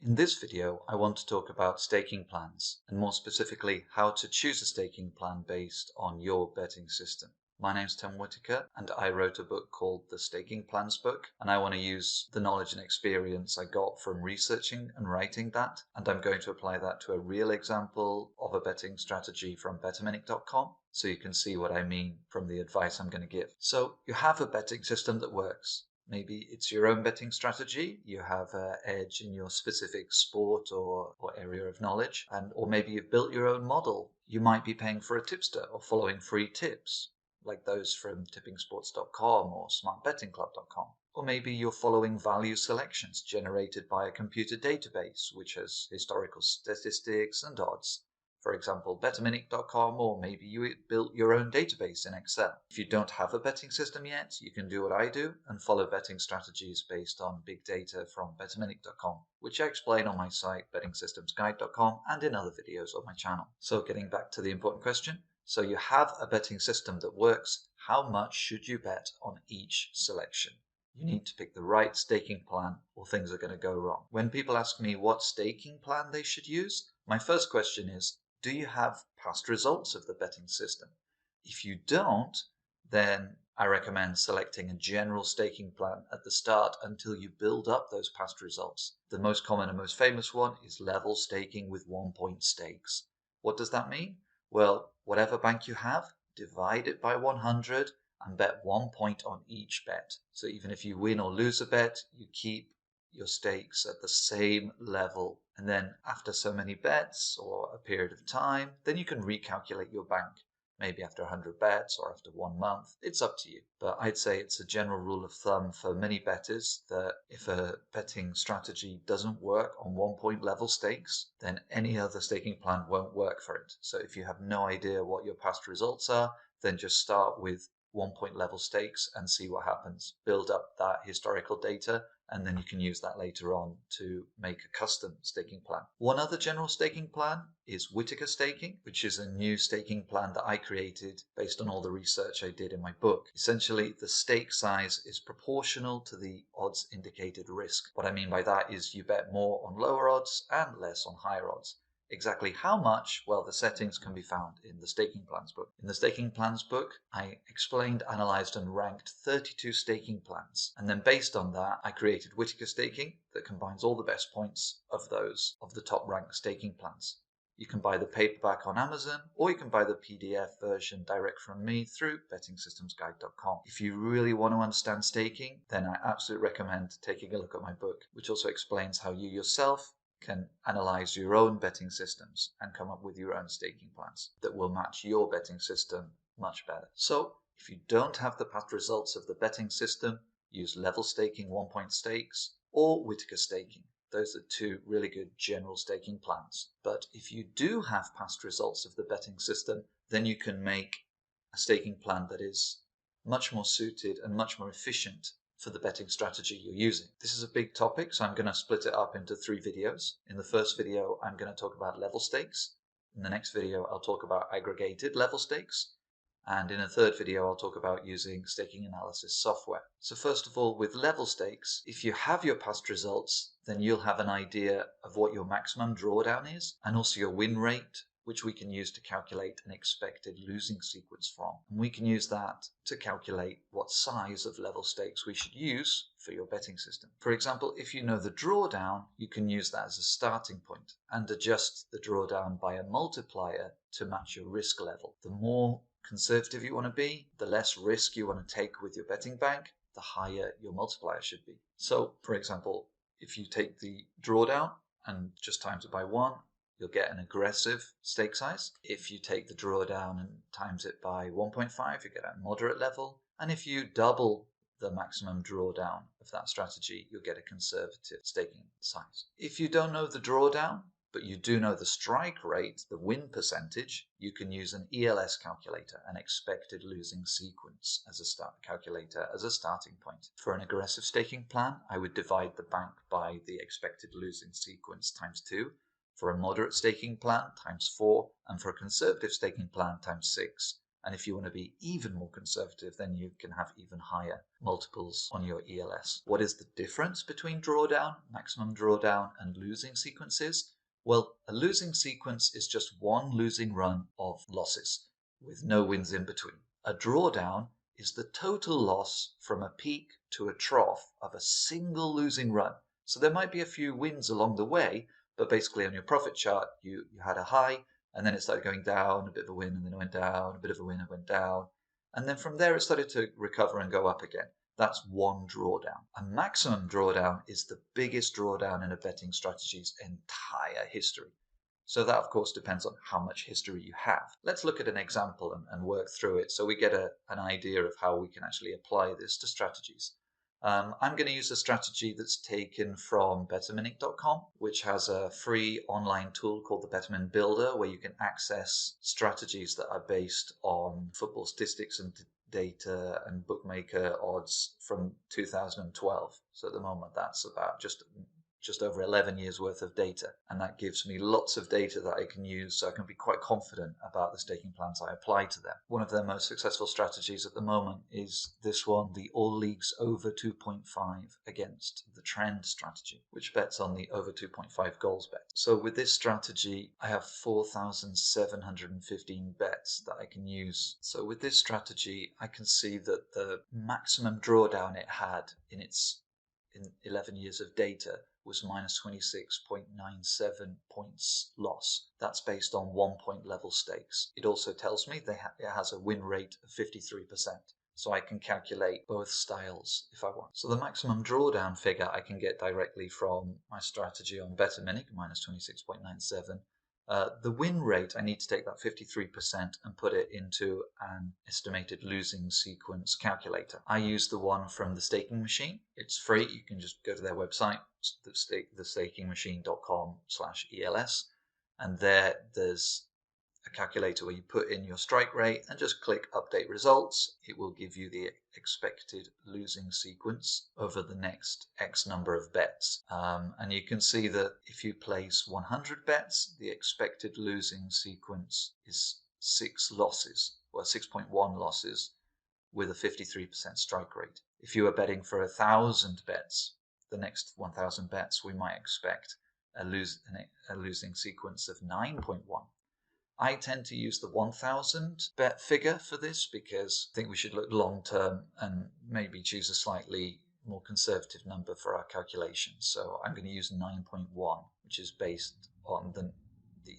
In this video, I want to talk about staking plans, and more specifically, how to choose a staking plan based on your betting system. My name's Tim Whitaker, and I wrote a book called The Staking Plans Book, and I want to use the knowledge and experience I got from researching and writing that, and I'm going to apply that to a real example of a betting strategy from betterminute.com, so you can see what I mean from the advice I'm going to give. So you have a betting system that works. Maybe it's your own betting strategy, you have an edge in your specific sport or area of knowledge, or maybe you've built your own model. You might be paying for a tipster or following free tips, like those from tippingsports.com or smartbettingclub.com. Or maybe you're following value selections generated by a computer database, which has historical statistics and odds. For example, betterminute.com, or maybe you built your own database in Excel. If you don't have a betting system yet, you can do what I do and follow betting strategies based on big data from betterminute.com, which I explain on my site, bettingsystemsguide.com, and in other videos on my channel. So getting back to the important question, so you have a betting system that works. How much should you bet on each selection? You need to pick the right staking plan or things are going to go wrong. When people ask me what staking plan they should use, my first question is, do you have past results of the betting system? If you don't, then I recommend selecting a general staking plan at the start until you build up those past results. The most common and most famous one is level staking with 1-point stakes. What does that mean? Well, whatever bank you have, divide it by 100 and bet 1 point on each bet. So even if you win or lose a bet, you keep your stakes at the same level. And then after so many bets or a period of time, then you can recalculate your bank. Maybe after 100 bets or after 1 month, it's up to you. But I'd say it's a general rule of thumb for many bettors that if a betting strategy doesn't work on 1-point level stakes, then any other staking plan won't work for it. So if you have no idea what your past results are, then just start with 1-point level stakes and see what happens. Build up that historical data, and then you can use that later on to make a custom staking plan. One other general staking plan is Whitaker Staking, which is a new staking plan that I created based on all the research I did in my book. Essentially, the stake size is proportional to the odds indicated risk. What I mean by that is you bet more on lower odds and less on higher odds. Exactly how much? Well, the settings can be found in the Staking Plans book. In the Staking Plans book, I explained, analyzed, and ranked 32 staking plans. And then based on that, I created Whitaker Staking that combines all the best points of the top ranked staking plans. You can buy the paperback on Amazon, or you can buy the PDF version direct from me through bettingsystemsguide.com. If you really want to understand staking, then I absolutely recommend taking a look at my book, which also explains how you yourself can analyze your own betting systems and come up with your own staking plans that will match your betting system much better. So if you don't have the past results of the betting system, use level staking 1-point stakes or Whitaker staking. Those are two really good general staking plans. But if you do have past results of the betting system, then you can make a staking plan that is much more suited and much more efficient for the betting strategy you're using. This is a big topic, so I'm going to split it up into 3 videos. In the first video, I'm going to talk about level stakes. In the next video, I'll talk about aggregated level stakes. And in a third video, I'll talk about using staking analysis software. So first of all, with level stakes, if you have your past results, then you'll have an idea of what your maximum drawdown is, and also your win rate, which we can use to calculate an expected losing sequence from. And we can use that to calculate what size of level stakes we should use for your betting system. For example, if you know the drawdown, you can use that as a starting point and adjust the drawdown by a multiplier to match your risk level. The more conservative you want to be, the less risk you want to take with your betting bank, the higher your multiplier should be. So, for example, if you take the drawdown and just times it by 1, you'll get an aggressive stake size. If you take the drawdown and times it by 1.5, you get a moderate level. And if you double the maximum drawdown of that strategy, you'll get a conservative staking size. If you don't know the drawdown, but you do know the strike rate, the win percentage, you can use an ELS calculator, an expected losing sequence, as a calculator as a starting point. For an aggressive staking plan, I would divide the bank by the expected losing sequence times 2. For a moderate staking plan, times 4, and for a conservative staking plan, times 6. And if you want to be even more conservative, then you can have even higher multiples on your ELS. What is the difference between drawdown, maximum drawdown, and losing sequences? Well, a losing sequence is just one losing run of losses with no wins in between. A drawdown is the total loss from a peak to a trough of a single losing run. So there might be a few wins along the way, but basically on your profit chart, you had a high, and then it started going down, a bit of a win, and then it went down, a bit of a win, and went down. And then from there, it started to recover and go up again. That's one drawdown. A maximum drawdown is the biggest drawdown in a betting strategy's entire history. So that, of course, depends on how much history you have. Let's look at an example and work through it so we get an idea of how we can actually apply this to strategies. I'm going to use a strategy that's taken from betterminute.com, which has a free online tool called the Betterman Builder, where you can access strategies that are based on football statistics and data and bookmaker odds from 2012. So at the moment, that's about just over 11 years worth of data, and that gives me lots of data that I can use so I can be quite confident about the staking plans I apply to them. One of their most successful strategies at the moment is this one, the all leagues over 2.5 against the trend strategy, which bets on the over 2.5 goals bet. So with this strategy, I have 4,715 bets that I can use. So with this strategy, I can see that the maximum drawdown it had in 11 years of data was minus 26.97 points loss. That's based on 1 point level stakes. It also tells me it has a win rate of 53%. So I can calculate both styles if I want. So the maximum drawdown figure I can get directly from my strategy on Betterminute, minus 26.97. The win rate, I need to take that 53% and put it into an estimated losing sequence calculator. I use the one from the staking machine. It's free. You can just go to their website, thestakingmachine.com/ELS, and there's a calculator where you put in your strike rate and just click update results. It will give you the expected losing sequence over the next X number of bets. And you can see that if you place 100 bets, the expected losing sequence is 6 losses, or 6.1 losses with a 53% strike rate. If you are betting for 1,000 bets, the next 1,000 bets, we might expect a losing sequence of 9.1. I tend to use the 1,000 bet figure for this because I think we should look long term and maybe choose a slightly more conservative number for our calculations. So I'm going to use 9.1, which is based on the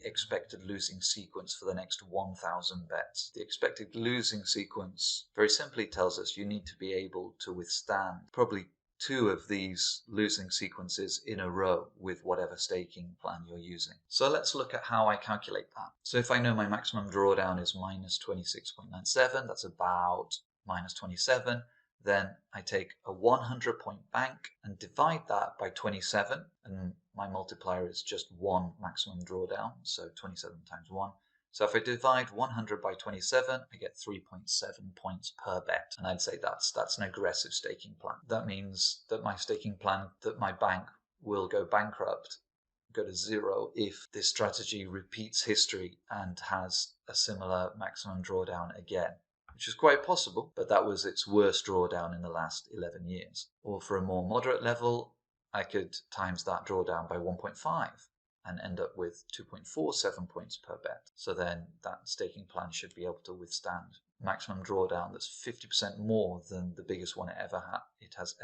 expected losing sequence for the next 1,000 bets. The expected losing sequence very simply tells us you need to be able to withstand probably 2 of these losing sequences in a row with whatever staking plan you're using. So let's look at how I calculate that. So if I know my maximum drawdown is minus 26.97, that's about minus 27, then I take a 100 point bank and divide that by 27, and my multiplier is just 1 maximum drawdown, so 27 times 1. So if I divide 100 by 27, I get 3.7 points per bet. And I'd say that's an aggressive staking plan. That means that my staking plan, that my bank will go bankrupt, go to zero, if this strategy repeats history and has a similar maximum drawdown again, which is quite possible, but that was its worst drawdown in the last 11 years. Or for a more moderate level, I could times that drawdown by 1.5. and end up with 2.47 points per bet. So then that staking plan should be able to withstand maximum drawdown that's 50% more than the biggest one it has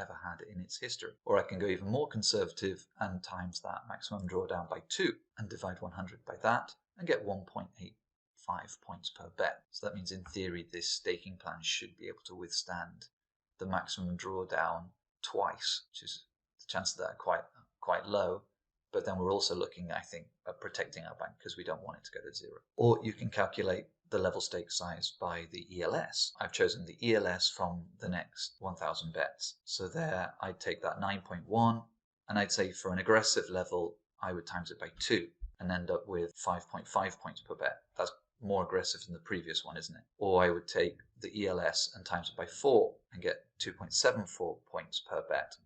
ever had in its history. Or I can go even more conservative and times that maximum drawdown by 2 and divide 100 by that and get 1.85 points per bet. So that means in theory this staking plan should be able to withstand the maximum drawdown twice, which is the chances of that are quite low. But then we're also looking, I think, at protecting our bank because we don't want it to go to zero. Or you can calculate the level stake size by the ELS. I've chosen the ELS from the next 1,000 bets. So there I'd take that 9.1 and I'd say for an aggressive level, I would times it by 2 and end up with 5.5 points per bet. That's more aggressive than the previous one, isn't it? Or I would take the ELS and times it by 4 and get 2.74 points per bet.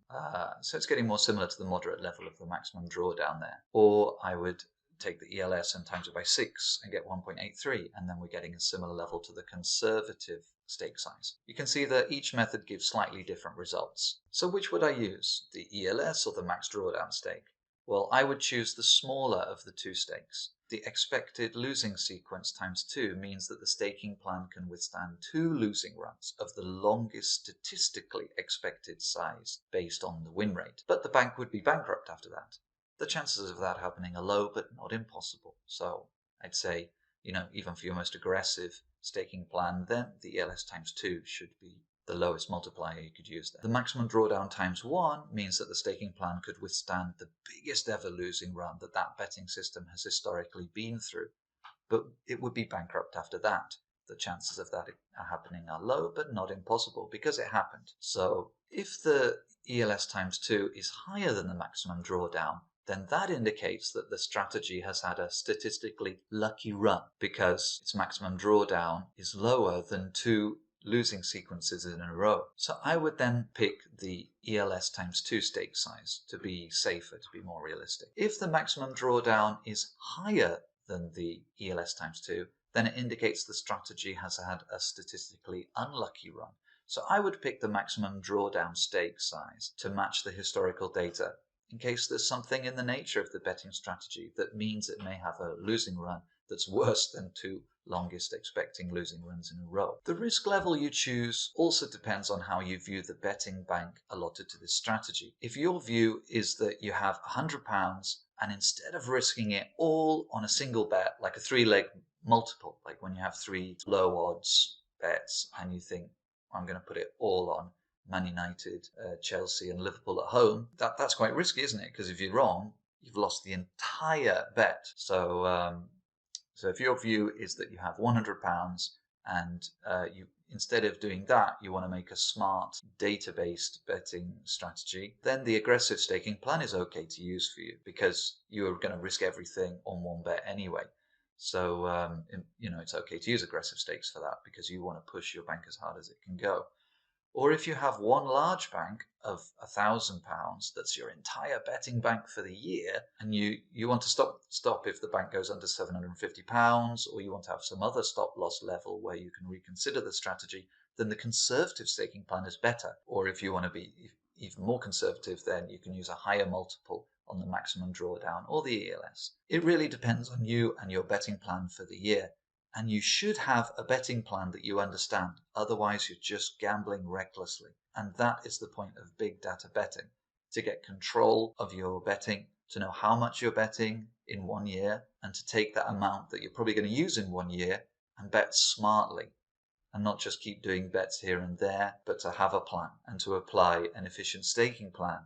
So it's getting more similar to the moderate level of the maximum drawdown there. Or I would take the ELS and times it by 6 and get 1.83, and then we're getting a similar level to the conservative stake size. You can see that each method gives slightly different results. So which would I use, the ELS or the max drawdown stake? Well, I would choose the smaller of the two stakes. The expected losing sequence times 2 means that the staking plan can withstand 2 losing runs of the longest statistically expected size based on the win rate. But the bank would be bankrupt after that. The chances of that happening are low, but not impossible. So I'd say, even for your most aggressive staking plan, then the ELS times 2 should be the lowest multiplier you could use there. The maximum drawdown times 1 means that the staking plan could withstand the biggest ever losing run that betting system has historically been through, but it would be bankrupt after that. The chances of that happening are low, but not impossible, because it happened. So if the ELS times 2 is higher than the maximum drawdown, then that indicates that the strategy has had a statistically lucky run, because its maximum drawdown is lower than 2 losing sequences in a row. So I would then pick the ELS times 2 stake size to be safer, to be more realistic. If the maximum drawdown is higher than the ELS times 2, then it indicates the strategy has had a statistically unlucky run. So I would pick the maximum drawdown stake size to match the historical data, in case there's something in the nature of the betting strategy that means it may have a losing run that's worse than 2 longest expecting losing runs in a row. The risk level you choose also depends on how you view the betting bank allotted to this strategy. If your view is that you have £100 and instead of risking it all on a single bet, like a 3-leg multiple, like when you have 3 low odds bets and you think, I'm going to put it all on Man United, Chelsea and Liverpool at home, that's quite risky, isn't it? Because if you're wrong, you've lost the entire bet. So if your view is that you have £100 and you instead of doing that, you want to make a smart data-based betting strategy, then the aggressive staking plan is okay to use for you, because you're going to risk everything on one bet anyway. So, it's okay to use aggressive stakes for that, because you want to push your bank as hard as it can go. Or if you have one large bank of £1,000, that's your entire betting bank for the year, and you want to stop if the bank goes under £750, or you want to have some other stop loss level where you can reconsider the strategy, then the conservative staking plan is better. Or if you want to be even more conservative, then you can use a higher multiple on the maximum drawdown or the ELS. It really depends on you and your betting plan for the year. And you should have a betting plan that you understand, otherwise you're just gambling recklessly. And that is the point of big data betting, to get control of your betting, to know how much you're betting in 1 year, and to take that amount that you're probably going to use in 1 year and bet smartly, and not just keep doing bets here and there, but to have a plan and to apply an efficient staking plan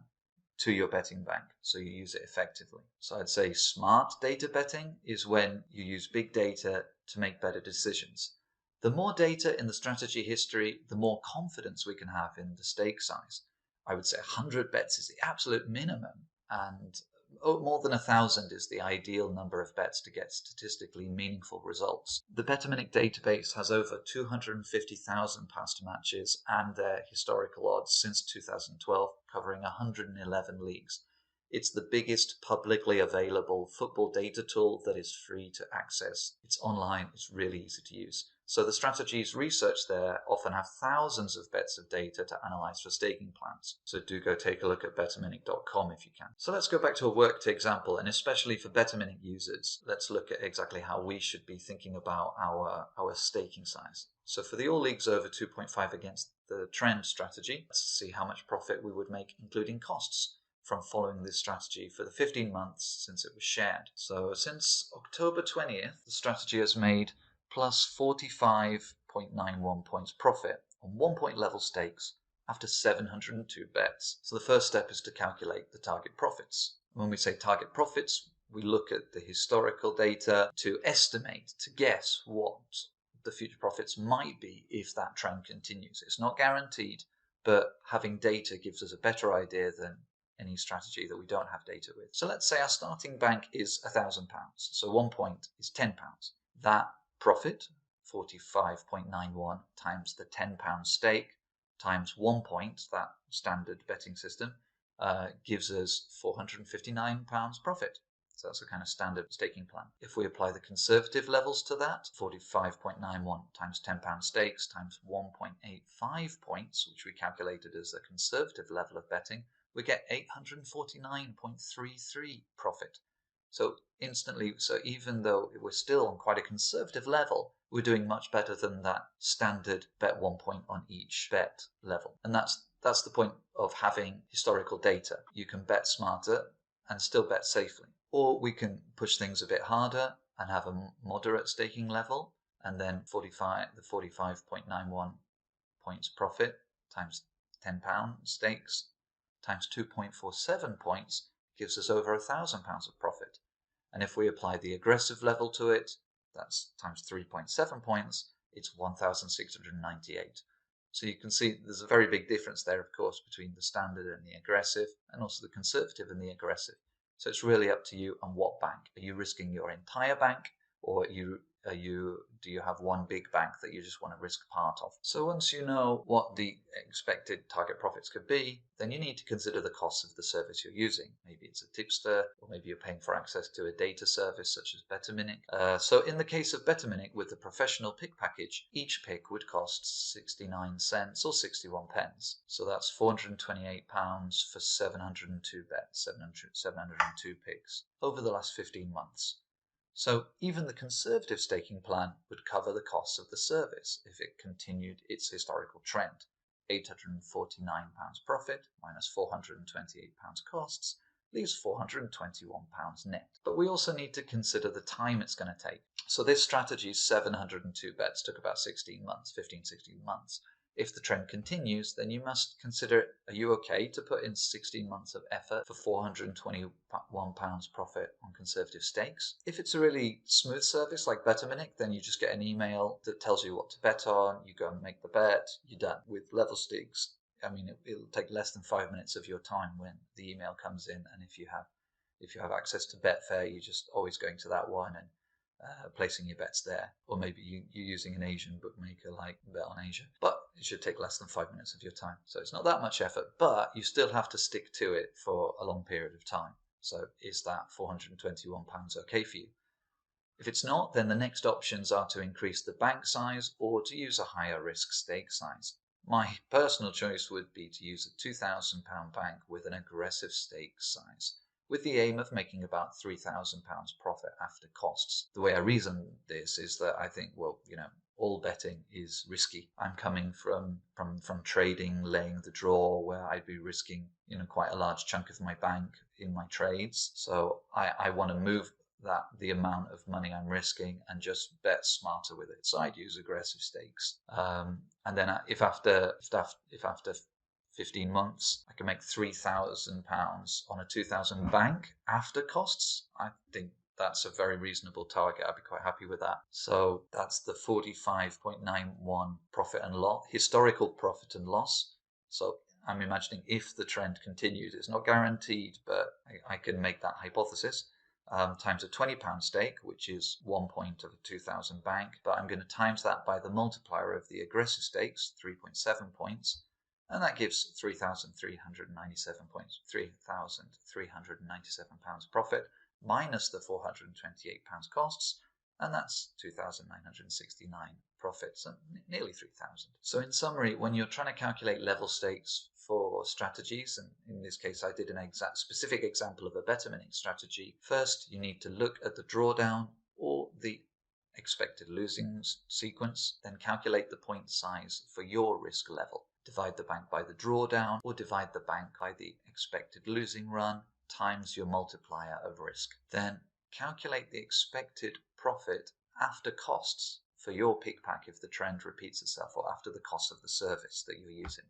to your betting bank so you use it effectively. So I'd say smart data betting is when you use big data to make better decisions. The more data in the strategy history, the more confidence we can have in the stake size. I would say 100 bets is the absolute minimum, and more than 1,000 is the ideal number of bets to get statistically meaningful results. The Betterminic database has over 250,000 past matches and their historical odds since 2012, covering 111 leagues. It's the biggest publicly available football data tool that is free to access. It's online, it's really easy to use. So the strategies researched there often have thousands of bets of data to analyze for staking plans. So do go take a look at betterminic.com if you can. So let's go back to a worked example, and especially for Betterminic users, let's look at exactly how we should be thinking about our staking size. So for the all leagues over 2.5 against the trend strategy, let's see how much profit we would make, including costs, from following this strategy for the 15 months since it was shared. So since October 20th, the strategy has made plus 45.91 points profit on 1 point level stakes after 702 bets. So the first step is to calculate the target profits. When we say target profits, we look at the historical data to estimate, to guess what the future profits might be if that trend continues. It's not guaranteed, but having data gives us a better idea than any strategy that we don't have data with. So let's say our starting bank is £1,000. So 1 point is £10. That profit, 45.91 times the £10 stake times 1 point, that standard betting system, gives us £459 profit. So that's a kind of standard staking plan. If we apply the conservative levels to that, 45.91 times £10 stakes times 1.85 points, which we calculated as a conservative level of betting, we get 849.33 profit. So instantly, so even though we're still on quite a conservative level, we're doing much better than that standard bet 1 point on each bet level. And that's the point of having historical data. You can bet smarter and still bet safely. Or we can push things a bit harder and have a moderate staking level, and then the 45.91 points profit times £10 stakes times 2.47 points gives us over £1,000 of profit. And if we apply the aggressive level to it, that's times 3.7 points, it's 1,698. So you can see there's a very big difference there, of course, between the standard and the aggressive, and also the conservative and the aggressive. So it's really up to you on what bank. Are you risking your entire bank, or do you have one big bank that you just want to risk part of? So once you know what the expected target profits could be, then you need to consider the costs of the service you're using. Maybe it's a tipster, or maybe you're paying for access to a data service such as Betterminic. So in the case of Betterminic with the professional pick package, each pick would cost 69 cents or 61 pence. So that's £428 for 702 bets, 702 picks over the last 15 months. So even the conservative staking plan would cover the costs of the service if it continued its historical trend. £849 profit minus £428 costs leaves £421 net. But we also need to consider the time it's going to take. So this strategy's 702 bets took about 16 months. If the trend continues, then you must consider, are you okay to put in 16 months of effort for £421 profit on conservative stakes? If it's a really smooth service like Betterminic, then you just get an email that tells you what to bet on, you go and make the bet, you're done. With level stakes, I mean, it'll take less than 5 minutes of your time when the email comes in, and if you have access to Betfair, you're just always going to that one and placing your bets there. Or maybe you're using an Asian bookmaker like Bet on Asia. But it should take less than 5 minutes of your time. So it's not that much effort, but you still have to stick to it for a long period of time. So is that £421 okay for you? If it's not, then the next options are to increase the bank size or to use a higher risk stake size. My personal choice would be to use a £2,000 bank with an aggressive stake size, with the aim of making about £3,000 profit after costs. The way I reason this is that I think, well, all betting is risky. I'm coming from trading, laying the draw, where I'd be risking, quite a large chunk of my bank in my trades. So I want to move the amount of money I'm risking and just bet smarter with it. So I'd use aggressive stakes. And then if after 15 months, I can make £3,000 on a 2,000 bank after costs, I think that's a very reasonable target. I'd be quite happy with that. So that's the 45.91 profit and loss, historical profit and loss. So I'm imagining if the trend continues, it's not guaranteed, but I can make that hypothesis. Times a £20 stake, which is 1 point of a 2,000 bank, but I'm going to times that by the multiplier of the aggressive stakes, 3.7 points, and that gives £3,397 profit minus the £428 costs, and that's 2,969 profits, and nearly 3,000. So in summary, when you're trying to calculate level stakes for strategies, and in this case I did an specific example of a Betterminic strategy, first you need to look at the drawdown or the expected losing sequence, then calculate the point size for your risk level. Divide the bank by the drawdown or divide the bank by the expected losing run times your multiplier of risk. Then calculate the expected profit after costs for your pick pack if the trend repeats itself, or after the cost of the service that you're using.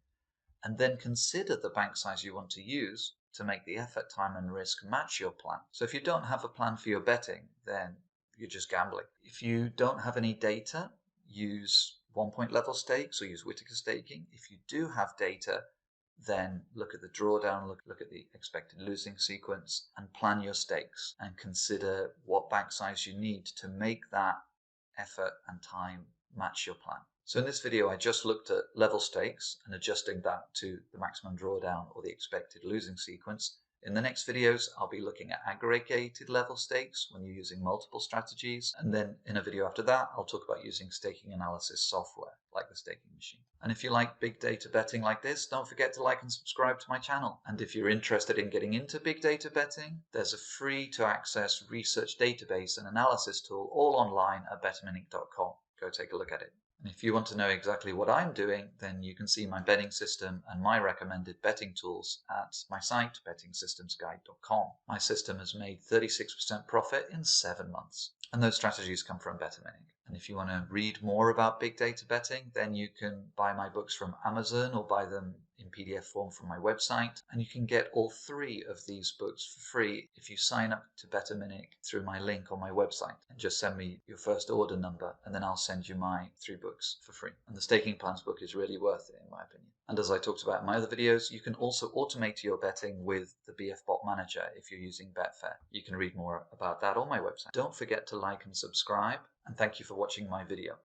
And then consider the bank size you want to use to make the effort, time and risk match your plan. So if you don't have a plan for your betting, then you're just gambling. If you don't have any data, use 1 point level stakes or use Whitaker staking. If you do have data, then look at the drawdown, look at the expected losing sequence and plan your stakes and consider what bank size you need to make that effort and time match your plan. So in this video, I just looked at level stakes and adjusting that to the maximum drawdown or the expected losing sequence. In the next videos, I'll be looking at aggregated level stakes when you're using multiple strategies. And then in a video after that, I'll talk about using staking analysis software like the staking machine. And if you like big data betting like this, don't forget to like and subscribe to my channel. And if you're interested in getting into big data betting, there's a free to access research database and analysis tool all online at betterminute.com. Go take a look at it. And if you want to know exactly what I'm doing, then you can see my betting system and my recommended betting tools at my site, bettingsystemsguide.com. My system has made 36% profit in 7 months. And those strategies come from Betterminute. And if you want to read more about big data betting, then you can buy my books from Amazon or buy them in PDF form from my website. And you can get all 3 of these books for free if you sign up to Betterminute through my link on my website. And just send me your first order number, and then I'll send you my 3 books for free. And the Staking Plans book is really worth it, in my opinion. And as I talked about in my other videos, you can also automate your betting with the BF Bot Manager if you're using Betfair. You can read more about that on my website. Don't forget to like and subscribe, and thank you for watching my video.